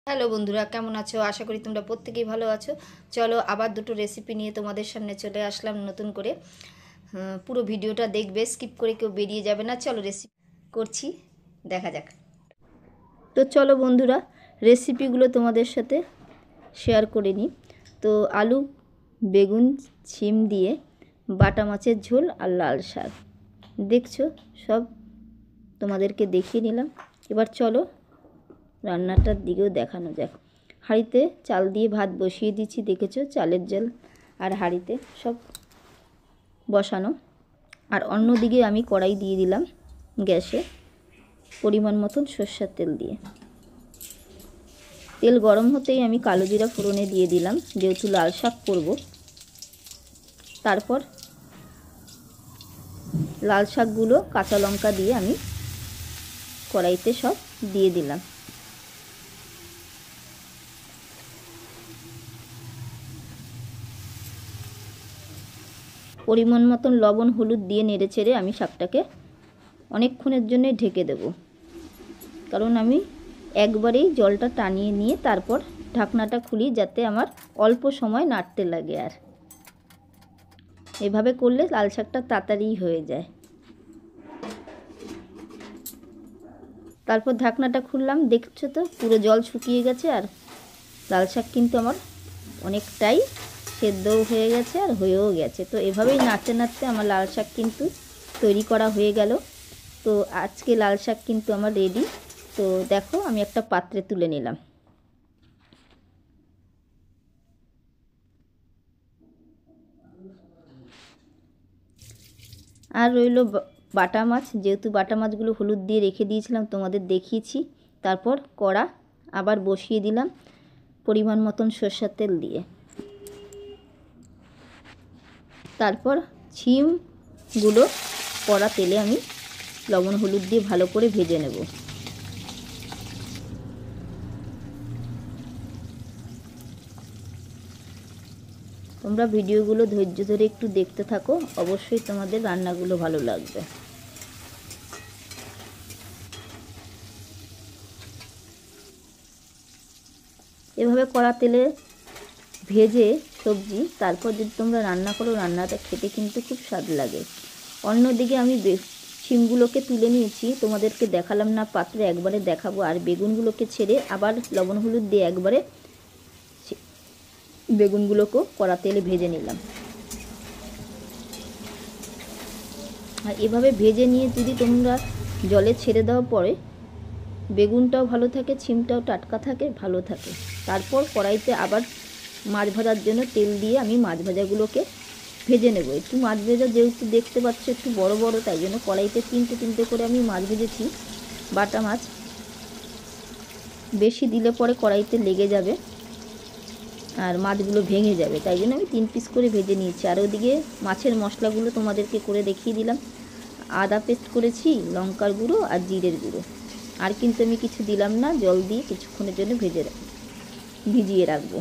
Hello বন্ধুরা, কেমন আছো? আশা করি তোমরা প্রত্যেকেই ভালো আছো। চলো আবার দুটো রেসিপি নিয়ে তোমাদের সামনে চলে আসলাম নতুন করে। পুরো ভিডিওটা দেখবে, স্কিপ করে কেউ বেরিয়ে যাবে না। চলো রেসিপি করছি, দেখা যাক। তো চলো বন্ধুরা, রেসিপিগুলো তোমাদের সাথে শেয়ার করে নিই। তো আলু, বেগুন, শিম দিয়ে বাটা মাছের ঝোল আর লাল শাক দেখছো, সব তোমাদেরকে দেখিয়ে নিলাম। এবার চলো রান্নাটার দিকেও দেখানো যাক। হাঁড়িতে চাল দিয়ে ভাত বসিয়ে দিচ্ছি, দেখেছো, চালের জল আর হাঁড়িতে সব বসানো। আর অন্যদিকে আমি কড়াই দিয়ে দিলাম গ্যাসে, পরিমাণ মতন সর্ষের তেল দিয়ে। তেল গরম হতেই আমি কালো জিরা ফোড়নে দিয়ে দিলাম, যেহেতু লাল শাক করব। তারপর লাল শাকগুলো কাঁচা লঙ্কা দিয়ে আমি কড়াইতে সব দিয়ে দিলাম। পরিমাণ মতন লবণ হলুদ দিয়ে নেড়ে চেড়ে আমি শাকটাকে অনেকক্ষণের জন্য ঢেকে দেব, কারণ আমি একবারেই জলটা টানিয়ে নিয়ে তারপর ঢাকনাটা খুলি, যাতে আমার অল্প সময় নাড়তে লাগে। আর এভাবে করলে লাল শাকটা তাড়াতাড়ি হয়ে যায়। তারপর ঢাকনাটা খুললাম, দেখছো তো পুরো জল শুকিয়ে গেছে। আর লাল শাক কিন্তু আমার অনেকটাই সেদ্ধও হয়ে গেছে আর হয়েও গেছে। তো এভাবেই নাড়তে নাড়তে আমার লাল শাক কিন্তু তৈরি করা হয়ে গেল। তো আজকে লাল শাক কিন্তু আমার রেডি। তো দেখো, আমি একটা পাত্রে তুলে নিলাম। আর রইল বাটা মাছ, যেহেতু বাটা মাছগুলো হলুদ দিয়ে রেখে দিয়েছিলাম, তোমাদের দেখিয়েছি। তারপর কড়া আবার বসিয়ে দিলাম পরিমাণ মতন সরষের তেল দিয়ে। তারপর শিমগুলো কড়া তেলে আমি লবণ হলুদ দিয়ে ভালো করে ভেজে নেব। তোমরা ভিডিওগুলো ধৈর্য ধরে একটু দেখতে থাকো, অবশ্যই তোমাদের রান্নাগুলো ভালো লাগবে। এভাবে কড়া তেলে ভেজে সবজি তারপর যদি তোমরা রান্না করো, রান্নাটা খেতে কিন্তু খুব স্বাদ লাগে। অন্যদিকে আমি শিমগুলোকে তুলে নিয়েছি, তোমাদেরকে দেখালাম না পাত্রে, একবারে দেখাবো। আর বেগুনগুলোকে ছেড়ে আবার লবণ হলুদ দিয়ে একবারে বেগুনগুলোকেও কড়া তেলে ভেজে নিলাম। আর এভাবে ভেজে নিয়ে যদি তোমরা জলে ছেড়ে দাও, পরে বেগুনটাও ভালো থাকে, শিমটাও টাটকা থাকে, ভালো থাকে। তারপর কড়াইতে আবার মাছ ভাজার জন্য তেল দিয়ে আমি মাছ ভাজাগুলোকে ভেজে নেব। একটু মাছ ভাজা যেহেতু দেখতে পাচ্ছ একটু বড় বড়, তাই জন্য কড়াইতে তিনটে তিনটে করে আমি মাছ ভেজেছি। বাটা মাছ বেশি দিলে পরে কড়াইতে লেগে যাবে আর মাছগুলো ভেঙে যাবে, তাই জন্য আমি 3 পিস করে ভেজে নিয়েছি। আর ওদিকে মাছের মশলাগুলো তোমাদেরকে করে দেখিয়ে দিলাম। আদা পেস্ট করেছি, লঙ্কার গুঁড়ো আর জিরের গুঁড়ো। আর কিন্তু আমি কিছু দিলাম না, জল দিয়ে কিছুক্ষণের জন্য ভিজিয়ে রাখবো।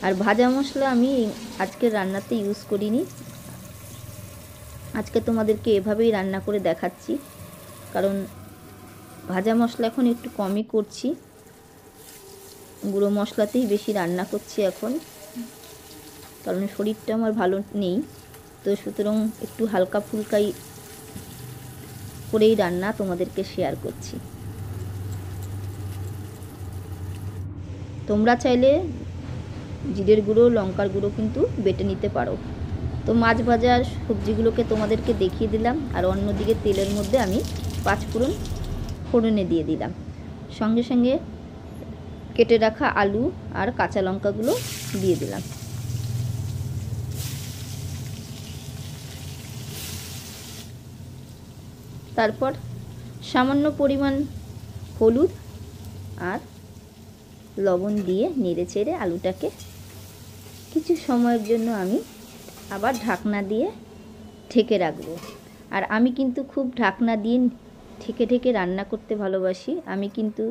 আর ভাজা মশলা আমি আজকে রান্নাতে ইউজ করিনি, আজকে তোমাদেরকে এভাবেই রান্না করে দেখাচ্ছি। কারণ ভাজা মশলা এখন একটু কমই করছি, গুঁড়ো মশলাতেই বেশি রান্না করছি এখন, কারণ শরীরটা আমার ভালো নেই। তো সুতরাং একটু হালকা ফুলকাই করেই রান্না তোমাদেরকে শেয়ার করছি। তোমরা চাইলে জিরের গুঁড়ো লঙ্কার গুঁড়ো কিন্তু বেটে নিতে পারো। তো মাছ ভাজার সবজিগুলোকে তোমাদেরকে দেখিয়ে দিলাম। আর অন্যদিকে তেলের মধ্যে আমি 5 ফোড়ন ফোড়নে দিয়ে দিলাম, সঙ্গে সঙ্গে কেটে রাখা আলু আর কাঁচা লঙ্কাগুলো দিয়ে দিলাম। তারপর সামান্য পরিমাণ হলুদ আর লবণ দিয়ে নেড়ে চেড়ে আলুটাকে কিছু সময়ের জন্য আমি আবার ঢাকনা দিয়ে ঢেকে রাখবো। আর আমি কিন্তু খুব ঢাকনা দিয়ে ঢেকে ঢেকে রান্না করতে ভালোবাসি। আমি কিন্তু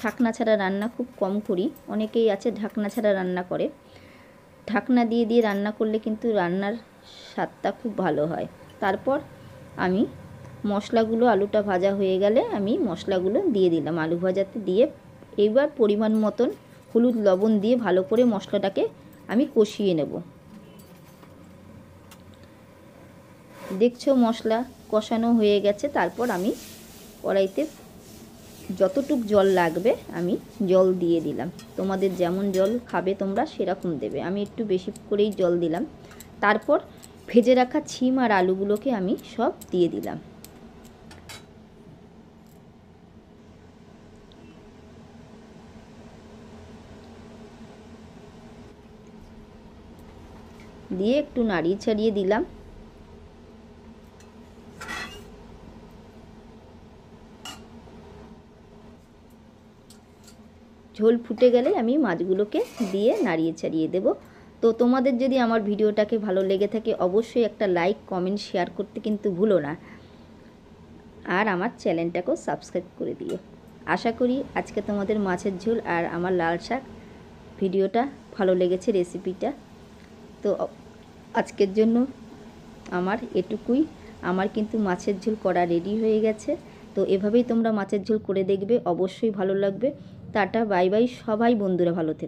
ঢাকনা ছাড়া রান্না খুব কম করি, অনেকেই আছে ঢাকনা ছাড়া রান্না করে। ঢাকনা দিয়ে দিয়ে রান্না করলে কিন্তু রান্নার স্বাদটা খুব ভালো হয়। তারপর আমি মশলাগুলো, আলুটা ভাজা হয়ে গেলে আমি মশলাগুলো দিয়ে দিলাম, আলু ভাজাতে দিয়ে এইবার পরিমাণ মতন হলুদ লবণ দিয়ে ভালো করে মশলাটাকে আমি কষিয়ে নেব। দেখছো মশলা কষানো হয়ে গেছে। তারপর আমি কড়াইতে যতটুক জল লাগবে আমি জল দিয়ে দিলাম। তোমাদের যেমন জল খাবে তোমরা সেরকম দেবে। আমি একটু বেশি করেই জল দিলাম। তারপর ভেজে রাখা ছিম আর আলুগুলোকে আমি সব দিয়ে দিলাম। দিয়ে একটু নাড়িয়ে ছাড়িয়ে দিলাম। ঝোল ফুটে গেলে আমি মাছগুলোকে দিয়ে নাড়িয়ে ছাড়িয়ে দেব। তো তোমাদের যদি আমার ভিডিওটাকে ভালো লেগে থাকে অবশ্যই একটা লাইক কমেন্ট শেয়ার করতে কিন্তু ভুলো না, আর আমার চ্যানেলটাকেও সাবস্ক্রাইব করে দিও। আশা করি আজকে তোমাদের মাছের ঝোল আর আমার লাল শাক ভিডিওটা ভালো লেগেছে, রেসিপিটা। তো আজকের জন্য আমার এটুকুই। আমার কিন্তু মাছের ঝোল করা রেডি হয়ে গেছে। তো এভাবেই তোমরা মাছের ঝোল করে দেখবে, অবশ্যই ভালো লাগবে। টাটা, বাই বাই, সবাই বন্ধুরা ভালো থেকো।